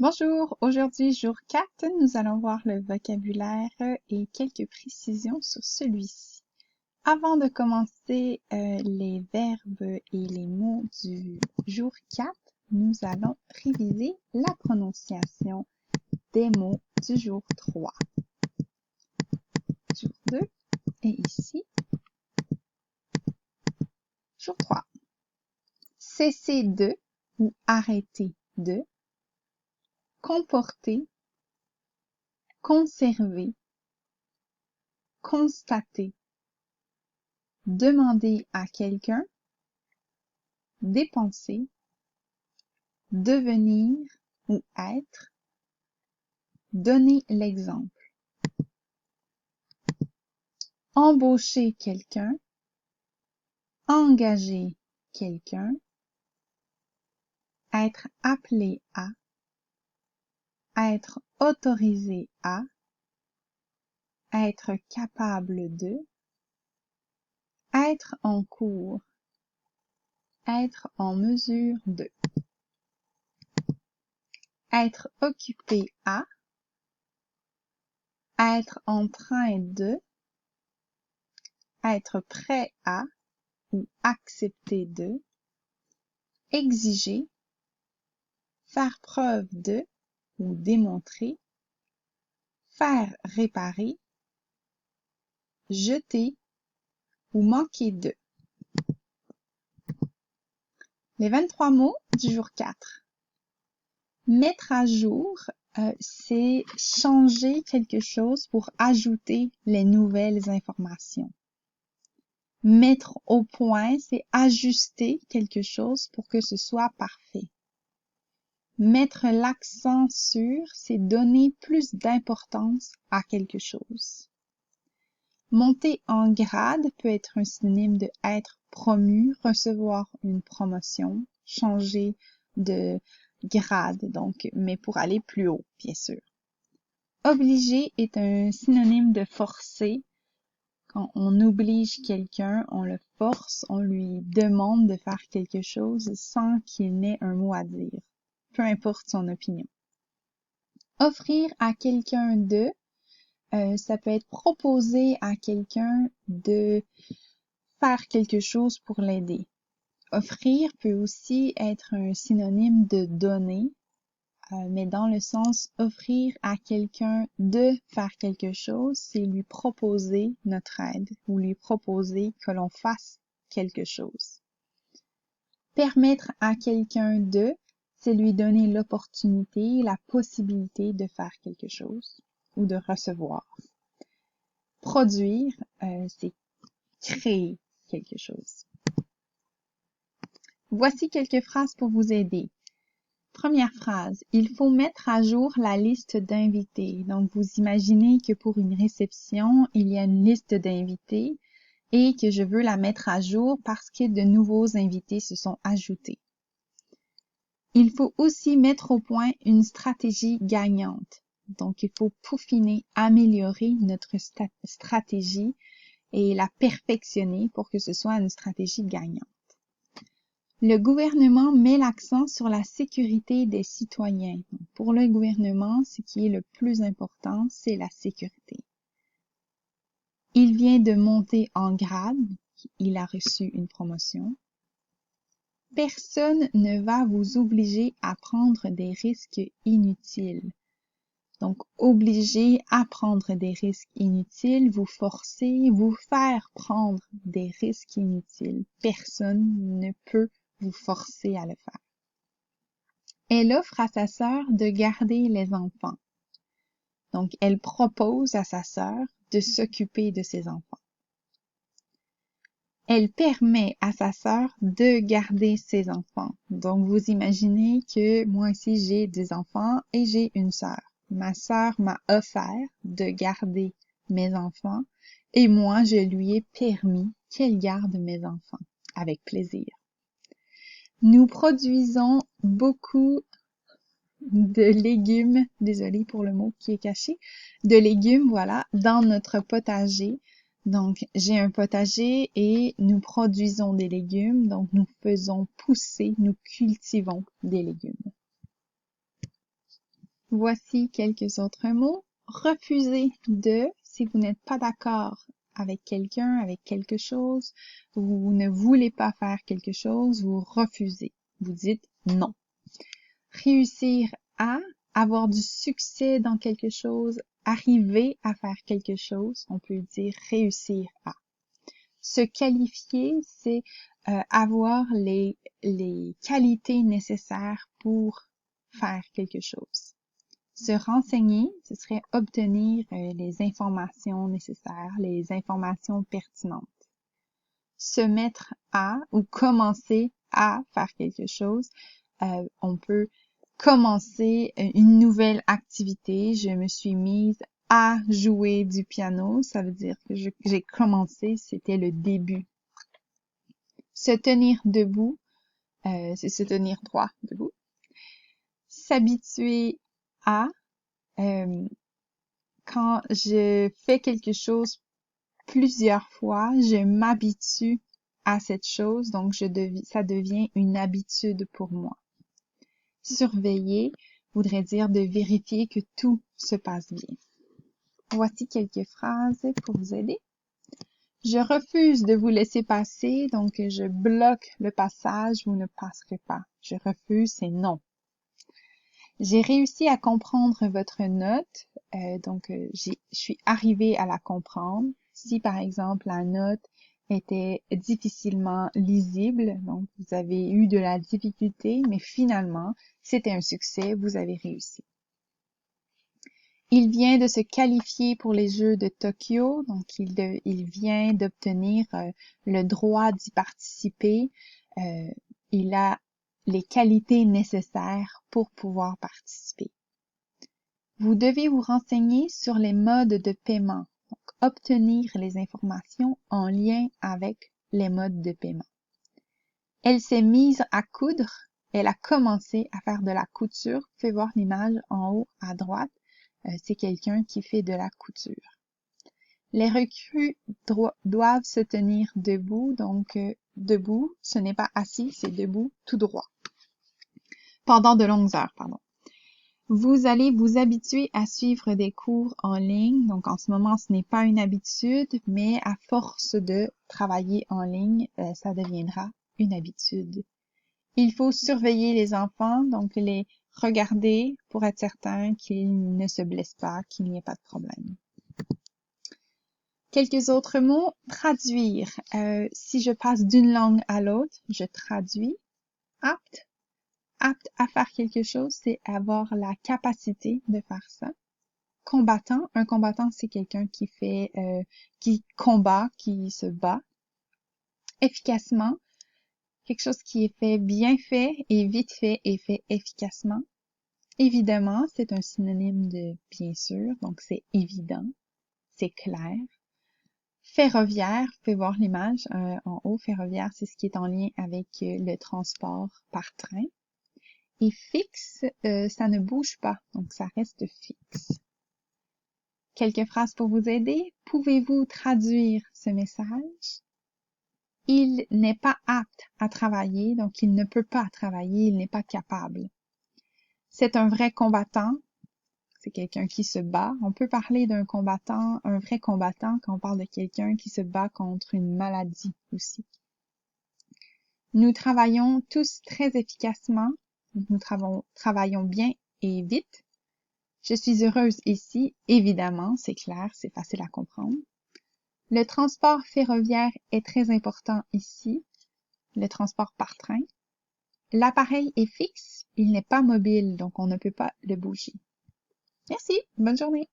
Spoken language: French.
Bonjour, aujourd'hui jour 4, nous allons voir le vocabulaire et quelques précisions sur celui-ci. Avant de commencer les verbes et les mots du jour 4, nous allons réviser la prononciation des mots du jour 3. Jour 2 et ici, jour 3. Cesser de ou arrêter de, comporter, conserver, constater, demander à quelqu'un, dépenser, devenir ou être, donner l'exemple. Embaucher quelqu'un, engager quelqu'un, être appelé à, être autorisé à, être capable de, être en cours, être en mesure de, être occupé à, être en train de, être prêt à ou accepter de, exiger, faire preuve de ou démontrer, faire réparer, jeter ou manquer de. Les 23 mots du jour 4. Mettre à jour, c'est changer quelque chose pour ajouter les nouvelles informations. Mettre au point, c'est ajuster quelque chose pour que ce soit parfait. Mettre l'accent sur, c'est donner plus d'importance à quelque chose. Monter en grade peut être un synonyme de être promu, recevoir une promotion, changer de grade, donc, mais pour aller plus haut, bien sûr. Obliger est un synonyme de forcer. Quand on oblige quelqu'un, on le force, on lui demande de faire quelque chose sans qu'il n'ait un mot à dire, peu importe son opinion. Offrir à quelqu'un de, ça peut être proposer à quelqu'un de faire quelque chose pour l'aider. Offrir peut aussi être un synonyme de donner, mais dans le sens offrir à quelqu'un de faire quelque chose, c'est lui proposer notre aide ou lui proposer que l'on fasse quelque chose. Permettre à quelqu'un de, c'est lui donner l'opportunité, la possibilité de faire quelque chose ou de recevoir. Produire, c'est créer quelque chose. Voici quelques phrases pour vous aider. Première phrase, il faut mettre à jour la liste d'invités. Donc, vous imaginez que pour une réception, il y a une liste d'invités et que je veux la mettre à jour parce que de nouveaux invités se sont ajoutés. Il faut aussi mettre au point une stratégie gagnante. Donc, il faut peaufiner, améliorer notre stratégie et la perfectionner pour que ce soit une stratégie gagnante. Le gouvernement met l'accent sur la sécurité des citoyens. Pour le gouvernement, ce qui est le plus important, c'est la sécurité. Il vient de monter en grade, il a reçu une promotion. Personne ne va vous obliger à prendre des risques inutiles. Donc, obliger à prendre des risques inutiles, vous forcer, vous faire prendre des risques inutiles. Personne ne peut vous forcer à le faire. Elle offre à sa sœur de garder les enfants. Donc, elle propose à sa sœur de s'occuper de ses enfants. Elle permet à sa sœur de garder ses enfants. Donc, vous imaginez que moi aussi, j'ai des enfants et j'ai une sœur. Ma sœur m'a offert de garder mes enfants et moi, je lui ai permis qu'elle garde mes enfants avec plaisir. Nous produisons beaucoup de légumes, désolée pour le mot qui est caché, de légumes, voilà, dans notre potager. Donc, j'ai un potager et nous produisons des légumes, donc nous faisons pousser, nous cultivons des légumes. Voici quelques autres mots. Refuser de, si vous n'êtes pas d'accord avec quelqu'un, avec quelque chose, vous ne voulez pas faire quelque chose, vous refusez. Vous dites non. Réussir à, avoir du succès dans quelque chose, arriver à faire quelque chose, on peut dire réussir à. Se qualifier, c'est avoir les qualités nécessaires pour faire quelque chose. Se renseigner, ce serait obtenir les informations nécessaires, les informations pertinentes. Se mettre à ou commencer à faire quelque chose, on peut commencer une nouvelle activité. Je me suis mise à jouer du piano. Ça veut dire que j'ai commencé, c'était le début. Se tenir debout, c'est se tenir droit debout. S'habituer à, quand je fais quelque chose plusieurs fois, je m'habitue à cette chose, donc ça devient une habitude pour moi. Surveiller voudrait dire de vérifier que tout se passe bien. Voici quelques phrases pour vous aider. Je refuse de vous laisser passer, donc je bloque le passage, vous ne passerez pas. Je refuse, c'est non. J'ai réussi à comprendre votre note, je suis arrivée à la comprendre. Si par exemple la note était difficilement lisible, donc vous avez eu de la difficulté, mais finalement c'était un succès, vous avez réussi. Il vient de se qualifier pour les Jeux de Tokyo, donc il vient d'obtenir le droit d'y participer. Il a les qualités nécessaires pour pouvoir participer. Vous devez vous renseigner sur les modes de paiement, donc obtenir les informations en lien avec les modes de paiement. Elle s'est mise à coudre, elle a commencé à faire de la couture. Vous pouvez voir l'image en haut à droite, c'est quelqu'un qui fait de la couture. Les recrues doivent se tenir debout, donc debout, ce n'est pas assis, c'est debout, tout droit. Pendant de longues heures, pardon. Vous allez vous habituer à suivre des cours en ligne. Donc, en ce moment, ce n'est pas une habitude, mais à force de travailler en ligne, ça deviendra une habitude. Il faut surveiller les enfants, donc les regarder pour être certain qu'ils ne se blessent pas, qu'il n'y ait pas de problème. Quelques autres mots. Traduire. Si je passe d'une langue à l'autre, je traduis. Apte. Apte à faire quelque chose, c'est avoir la capacité de faire ça. Combattant. Un combattant, c'est quelqu'un qui combat, qui se bat. Efficacement. Quelque chose qui est fait bien fait et vite fait et fait efficacement. Évidemment, c'est un synonyme de bien sûr, donc c'est évident, c'est clair. Ferroviaire, vous pouvez voir l'image en haut, ferroviaire, c'est ce qui est en lien avec le transport par train. Et fixe, ça ne bouge pas, donc ça reste fixe. Quelques phrases pour vous aider. Pouvez-vous traduire ce message? Il n'est pas apte à travailler, donc il ne peut pas travailler, il n'est pas capable. C'est un vrai combattant, c'est quelqu'un qui se bat. On peut parler d'un combattant, un vrai combattant, quand on parle de quelqu'un qui se bat contre une maladie aussi. Nous travaillons tous très efficacement, nous travaillons bien et vite. Je suis heureuse ici, évidemment, c'est clair, c'est facile à comprendre. Le transport ferroviaire est très important ici, le transport par train. L'appareil est fixe, il n'est pas mobile, donc on ne peut pas le bouger. Merci, bonne journée.